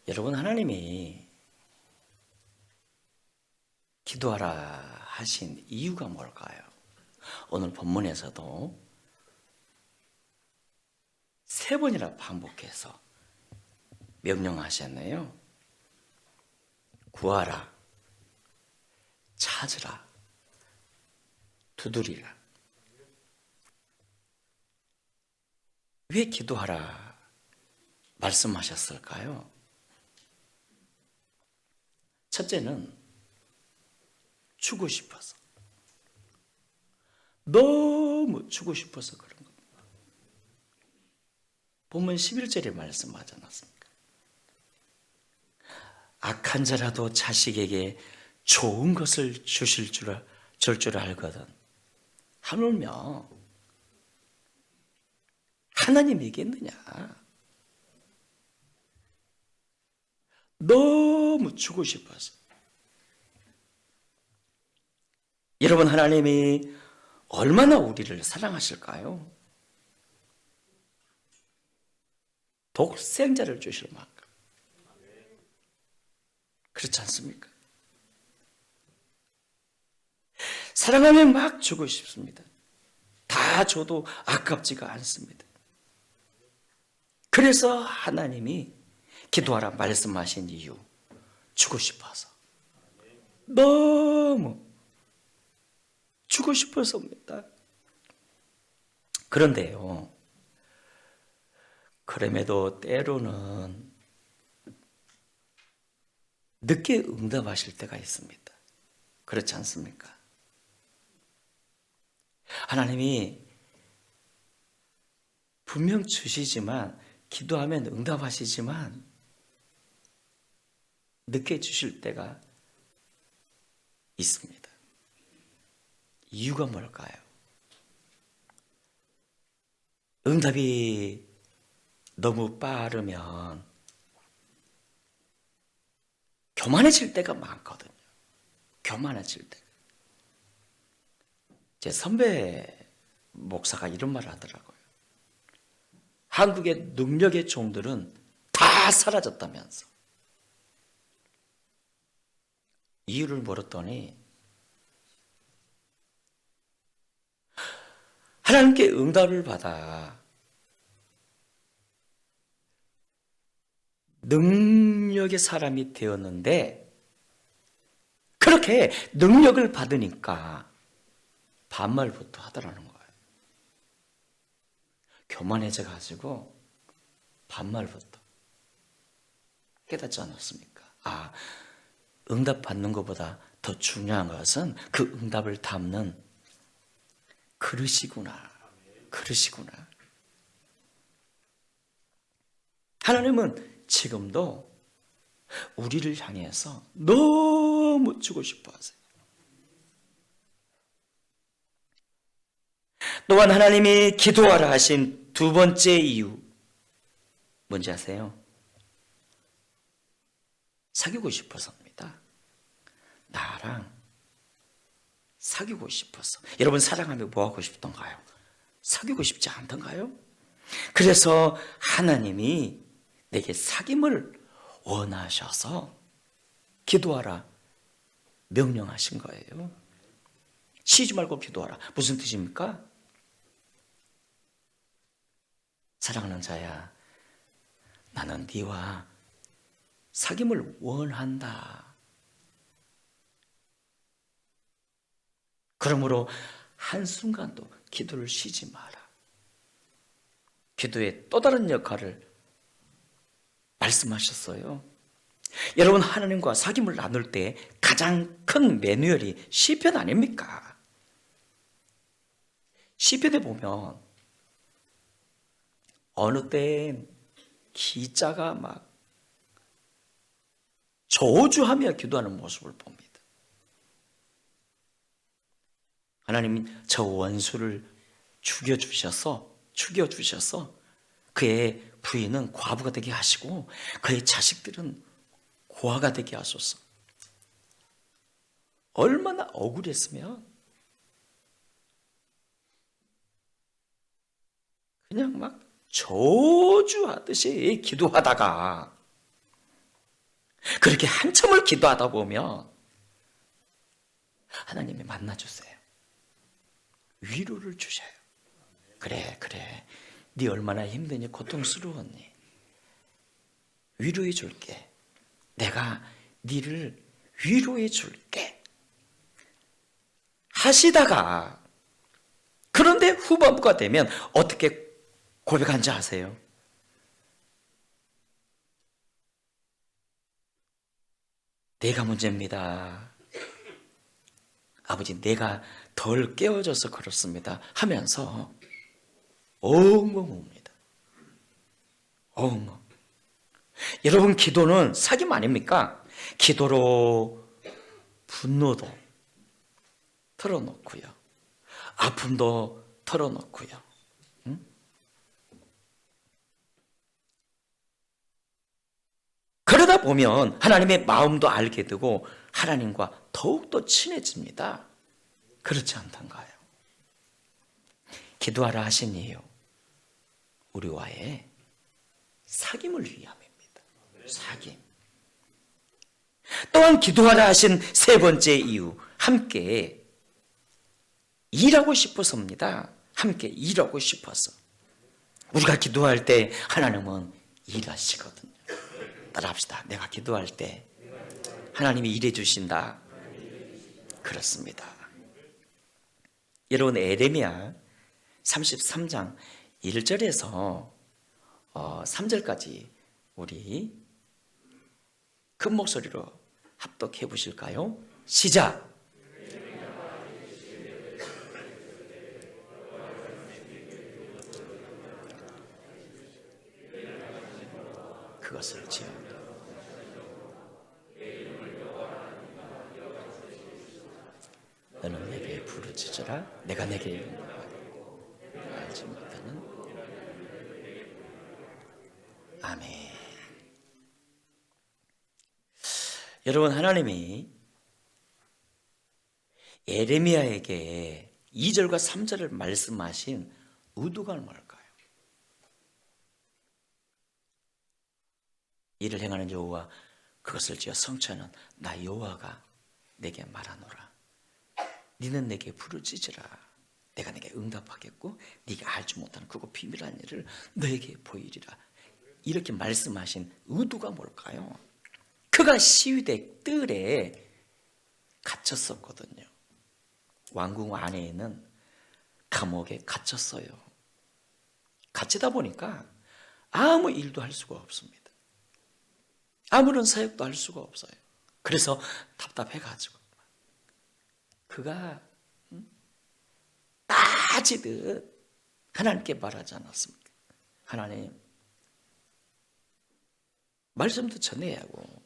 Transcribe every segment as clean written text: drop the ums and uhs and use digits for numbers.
여러분, 하나님이 기도하라 하신 이유가 뭘까요? 오늘 본문에서도 세 번이나 반복해서 명령하셨네요. 구하라, 찾으라, 두드리라. 왜 기도하라 말씀하셨을까요? 첫째는 주고 싶어서, 너무 주고 싶어서 그런 겁니다. 본문 11절에 말씀하지 않았습니까? 악한 자라도 자식에게 좋은 것을 줄 줄 알거든 하물며 하나님이겠느냐. 너무 주고 싶어서. 여러분, 하나님이 얼마나 우리를 사랑하실까요? 독생자를 주실 만큼. 그렇지 않습니까? 사랑하면 막 주고 싶습니다. 다 줘도 아깝지가 않습니다. 그래서 하나님이 기도하라 말씀하신 이유, 주고 싶어서, 너무 주고 싶어서입니다. 그런데요, 그럼에도 때로는 늦게 응답하실 때가 있습니다. 그렇지 않습니까? 하나님이 분명 주시지만, 기도하면 응답하시지만 늦게 주실 때가 있습니다. 이유가 뭘까요? 응답이 너무 빠르면 교만해질 때가 많거든요. 교만해질 때. 제 선배 목사가 이런 말을 하더라고요. 한국의 능력의 종들은 다 사라졌다면서. 이유를 물었더니 하나님께 응답을 받아 능력의 사람이 되었는데, 그렇게 능력을 받으니까 반말부터 하더라는 거예요. 교만해져가지고 반말부터. 깨닫지 않았습니까? 아, 응답 받는 것보다 더 중요한 것은 그 응답을 담는 그릇이구나. 그릇이구나. 하나님은 지금도 우리를 향해서 너무 주고 싶어 하세요. 또한 하나님이 기도하라 하신 두 번째 이유, 뭔지 아세요? 사귀고 싶어서입니다. 나랑 사귀고 싶어서. 여러분, 사랑하면 뭐 하고 싶던가요? 사귀고 싶지 않던가요? 그래서 하나님이 내게 사귐을 원하셔서 기도하라 명령하신 거예요. 쉬지 말고 기도하라. 무슨 뜻입니까? 사랑하는 자야, 나는 네와 사귐을 원한다. 그러므로 한순간도 기도를 쉬지 마라. 기도의 또 다른 역할을 말씀하셨어요. 여러분, 하나님과 사귐을 나눌 때 가장 큰 매뉴얼이 시편 아닙니까? 시편에 보면 어느 때엔 기자가 막 저주하며 기도하는 모습을 봅니다. 하나님이 저 원수를 죽여주셔서 그의 부인은 과부가 되게 하시고 그의 자식들은 고아가 되게 하소서. 얼마나 억울했으면 그냥 막 저주하듯이 기도하다가 그렇게 한참을 기도하다 보면 하나님이 만나주세요. 위로를 주셔요. 그래, 네 얼마나 힘드니, 고통스러웠니, 위로해 줄게. 내가 네를 위로해 줄게 하시다가, 그런데 후반부가 되면 어떻게 고백한지 아세요? 내가 문제입니다. 아버지, 내가 덜 깨워져서 그렇습니다 하면서 엉엉 웁니다. 엉엉. 여러분, 기도는 사귐 아닙니까? 기도로 분노도 털어놓고요, 아픔도 털어놓고요. 응? 그러다 보면 하나님의 마음도 알게 되고 하나님과 더욱더 친해집니다. 그렇지 않던가요? 기도하라 하신 이유, 우리와의 사귐을 위함입니다. 사귐. 또한 기도하라 하신 세 번째 이유, 함께 일하고 싶어서입니다. 함께 일하고 싶어서. 우리가 기도할 때 하나님은 일하시거든요. 따라합시다. 내가 기도할 때 하나님이 일해 주신다. 그렇습니다. 여러분, 에레미야 33장 1절에서 3절까지 우리 큰 목소리로 합독해 보실까요? 시작. 그것을 지어 너는 내게 부르짖으라. 내가 내게 알지 못하는. 아멘. 여러분, 하나님이 예레미야에게 2절과 3절을 말씀하신 의도가 뭘까요? 이를 행하는 여호와, 그것을 지어 성취하는 나 여호와가 내게 말하노라. 너는 내게 부르짖으라. 내가 내게 응답하겠고 네가 알지 못하는 그거 비밀한 일을 너에게 보이리라. 이렇게 말씀하신 의도가 뭘까요? 그가 시위대 뜰에 갇혔었거든요. 왕궁 안에 있는 감옥에 갇혔어요. 갇히다 보니까 아무 일도 할 수가 없습니다. 아무런 사역도 할 수가 없어요. 그래서 답답해가지고 그가 따지듯 하나님께 말하지 않았습니까? 하나님, 말씀도 전해야 하고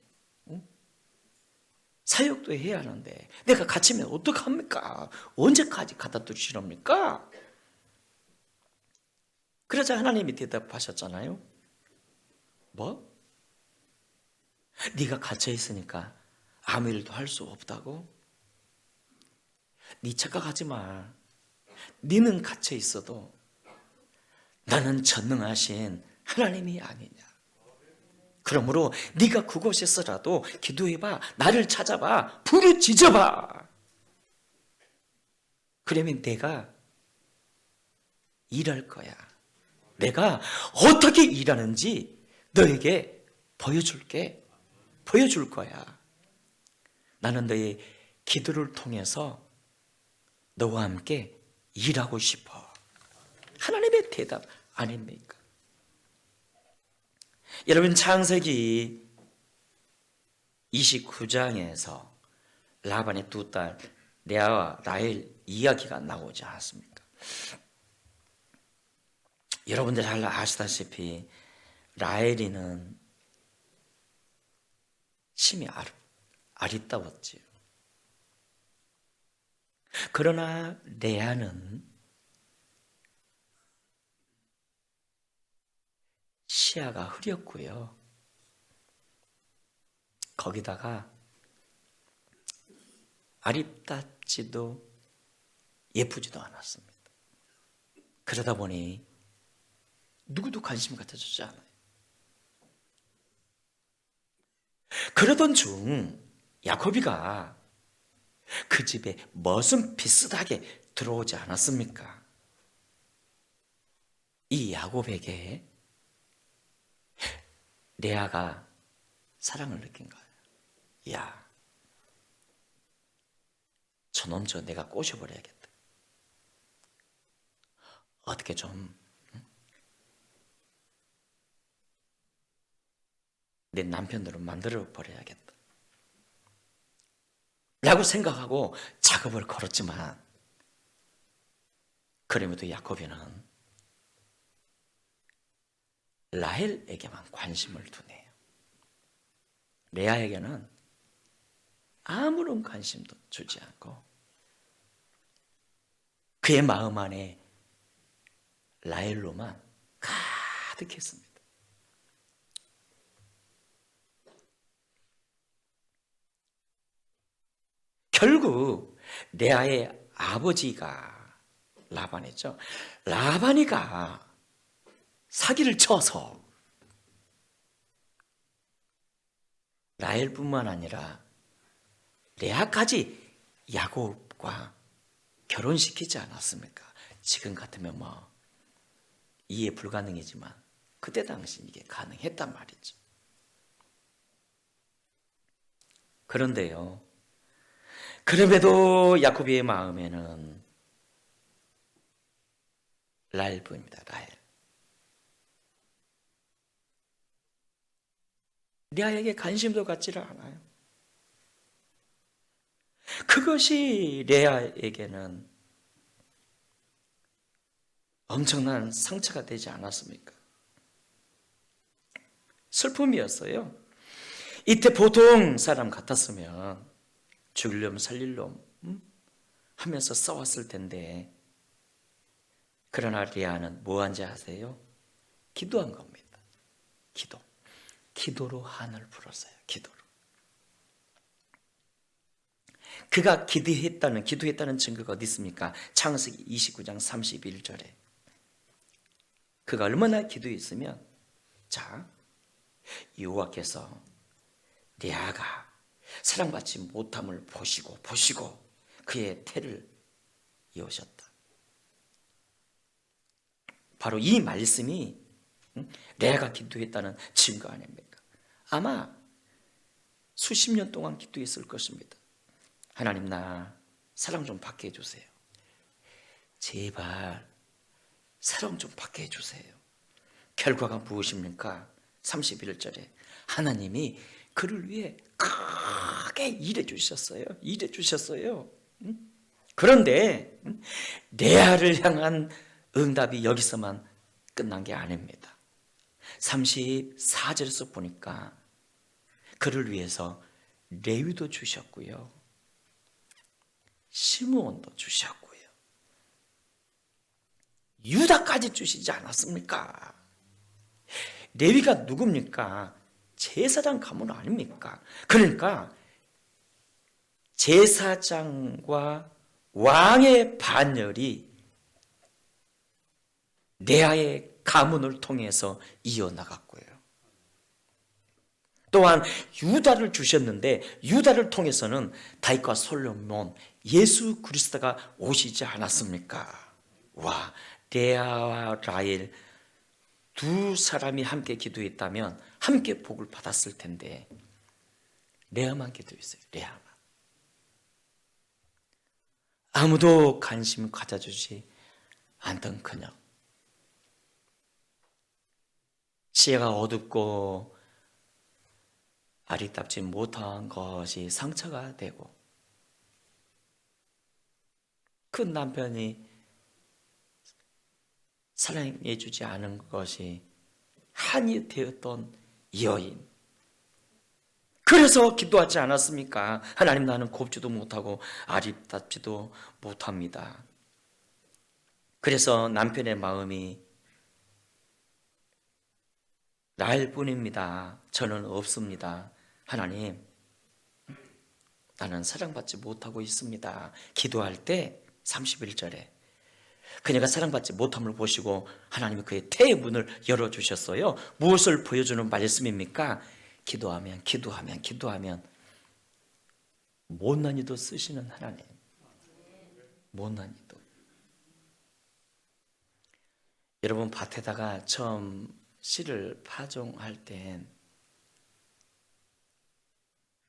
사역도 해야 하는데 내가 갇히면 어떡합니까? 언제까지 갖다 두시렵니까? 그러자 하나님이 대답하셨잖아요. 뭐? 네가 갇혀 있으니까 아무 일도 할 수 없다고? 네 착각하지 마. 네는 갇혀 있어도 나는 전능하신 하나님이 아니냐. 그러므로 네가 그곳에서라도 기도해봐. 나를 찾아봐. 부르짖어봐. 그러면 내가 일할 거야. 내가 어떻게 일하는지 너에게 보여줄 거야. 나는 너의 기도를 통해서 너와 함께 일하고 싶어. 하나님의 대답 아닙니까? 여러분, 창세기 29장에서 라반의 두 딸 레아와 라헬 이야기가 나오지 않습니까? 여러분들 잘 아시다시피 라헬이는 심히 아리따웠지요. 그러나 레아는 시야가 흐렸고요. 거기다가 아리따지도 예쁘지도 않았습니다. 그러다 보니 누구도 관심 갖아주지 않아요. 그러던 중 야곱이가 그 집에 머슴 비슷하게 들어오지 않았습니까? 이 야곱에게 레아가 사랑을 느낀 거예요. 야, 저놈 내가 꼬셔버려야겠다. 어떻게 좀 내 남편으로 만들어 버려야겠다 라고 생각하고 작업을 걸었지만, 그럼에도 야곱이는 라헬에게만 관심을 두네요. 레아에게는 아무런 관심도 주지 않고 그의 마음 안에 라헬로만 가득했습니다. 결국 레아의 아버지가 라반이죠. 라반이가 사기를 쳐서 라헬뿐만 아니라 레아까지 야곱과 결혼시키지 않았습니까? 지금 같으면 뭐 이해 불가능이지만 그때 당시 이게 가능했단 말이죠. 그런데요, 그럼에도 야곱의 마음에는 라헬뿐입니다. 라헬. 레아에게 관심도 갖지를 않아요. 그것이 레아에게는 엄청난 상처가 되지 않았습니까? 슬픔이었어요. 이때 보통 사람 같았으면 죽일 놈 살릴 놈 하면서 싸웠을 텐데, 그러나 레아는 뭐 한지 아세요? 기도한 겁니다. 기도로 한을 풀었어요. 기도로. 그가 기도했다는 증거가 어디 있습니까? 창세기 29장 31절에 그가 얼마나 기도했으면, 자, 여호와께서 레아가 사랑받지 못함을 보시고 그의 태를 이으셨다. 바로 이 말씀이 레아가 기도했다는 증거 아닙니까? 아마 수십 년 동안 기도했을 것입니다. 하나님, 나 사랑 좀 받게 해주세요. 제발 사랑 좀 받게 해주세요. 결과가 무엇입니까? 31절에 하나님이 그를 위해 크게 일해 주셨어요. 그런데 레아를 향한 응답이 여기서만 끝난 게 아닙니다. 34절에서 보니까 그를 위해서 레위도 주셨고요, 시므온도 주셨고요, 유다까지 주시지 않았습니까? 레위가 누굽니까? 제사장 가문 아닙니까? 그러니까 제사장과 왕의 반열이 레아의 가문을 통해서 이어나갔고요, 또한 유다를 주셨는데 유다를 통해서는 다윗과 솔로몬, 예수 그리스도가 오시지 않았습니까? 와, 레아와 라헬 두 사람이 함께 기도했다면 함께 복을 받았을 텐데 레아만 기도했어요. 레아만. 아무도 관심 가져주지 않던 그녀. 시야가 어둡고 아리답지 못한 것이 상처가 되고, 그 남편이 사랑해주지 않은 것이 한이 되었던 여인. 그래서 기도하지 않았습니까? 하나님, 나는 곱지도 못하고 아리답지도 못합니다. 그래서 남편의 마음이 라헬뿐입니다. 저는 없습니다. 하나님, 나는 사랑받지 못하고 있습니다. 기도할 때 31절에 그녀가 사랑받지 못함을 보시고 하나님이 그의 태의 문을 열어주셨어요. 무엇을 보여주는 말씀입니까? 기도하면 못난 이도 쓰시는 하나님. 못난 이도. 여러분, 밭에다가 처음 씨를 파종할 땐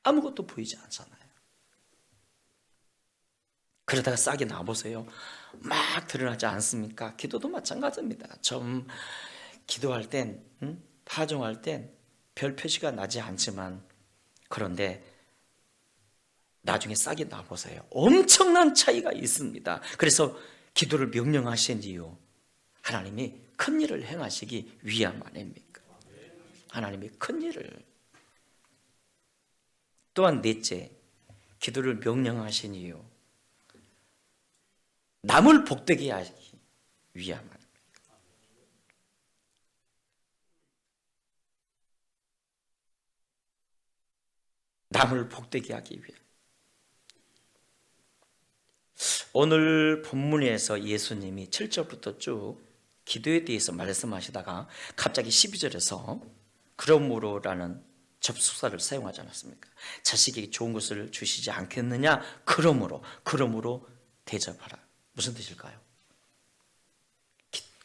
아무것도 보이지 않잖아요. 그러다가 싹이 나보세요. 막 드러나지 않습니까? 기도도 마찬가지입니다. 처음 기도할 땐, 파종할 땐 별 표시가 나지 않지만, 그런데 나중에 싹이 나보세요. 엄청난 차이가 있습니다. 그래서 기도를 명령하신 이유, 하나님이 큰 일을 행하시기 위함 아닙니까? 하나님이 큰 일을. 또한 넷째, 기도를 명령하신 이유, 남을 복되게 하기 위함 아닙니까? 남을 복되게 하기 위해. 오늘 본문에서 예수님이 7절부터 쭉 기도에 대해서 말씀하시다가 갑자기 12절에서 그러므로라는 접속사를 사용하지 않았습니까? 자식에게 좋은 것을 주시지 않겠느냐? 그러므로 대접하라. 무슨 뜻일까요?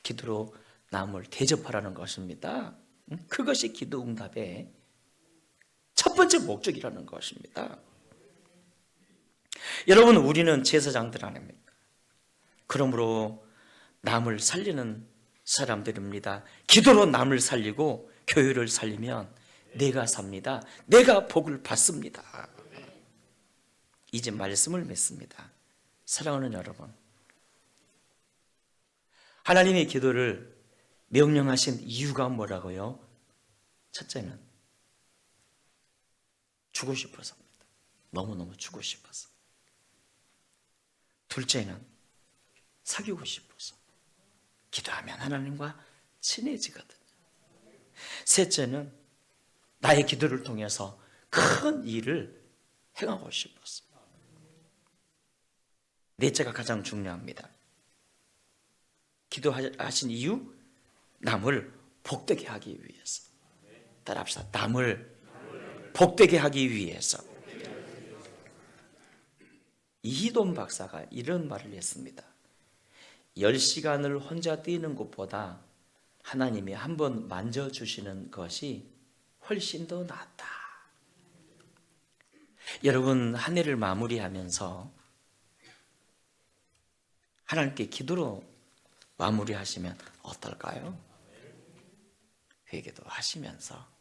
기도로 남을 대접하라는 것입니다. 그것이 기도 응답의 첫 번째 목적이라는 것입니다. 여러분, 우리는 제사장들 아닙니까? 그러므로 남을 살리는 사람들입니다. 기도로 남을 살리고 교회를 살리면 내가 삽니다. 내가 복을 받습니다. 이제 말씀을 맺습니다. 사랑하는 여러분, 하나님의 기도를 명령하신 이유가 뭐라고요? 첫째는 주고 싶어서입니다. 너무너무 주고 싶어서. 둘째는 사귀고 싶어서. 기도하면 하나님과 친해지거든요. 셋째는 나의 기도를 통해서 큰 일을 행하고 싶어서. 넷째가 가장 중요합니다. 기도하신 이유, 남을 복되게 하기 위해서. 따라합시다. 남을 복되게 하기 위해서. 이희돈 박사가 이런 말을 했습니다. 10시간을 혼자 뛰는 것보다 하나님이 한번 만져주시는 것이 훨씬 더 낫다. 여러분, 한 해를 마무리하면서 하나님께 기도로 마무리하시면 어떨까요? 회개도 하시면서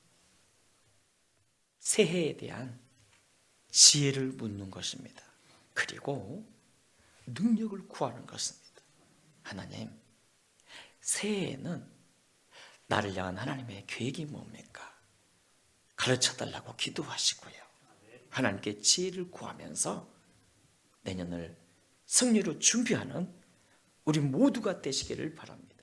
새해에 대한 지혜를 묻는 것입니다. 그리고 능력을 구하는 것입니다. 하나님, 새해에는 나를 향한 하나님의 계획이 뭡니까? 가르쳐달라고 기도하시고요. 하나님께 지혜를 구하면서 내년을 승리로 준비하는 우리 모두가 되시기를 바랍니다.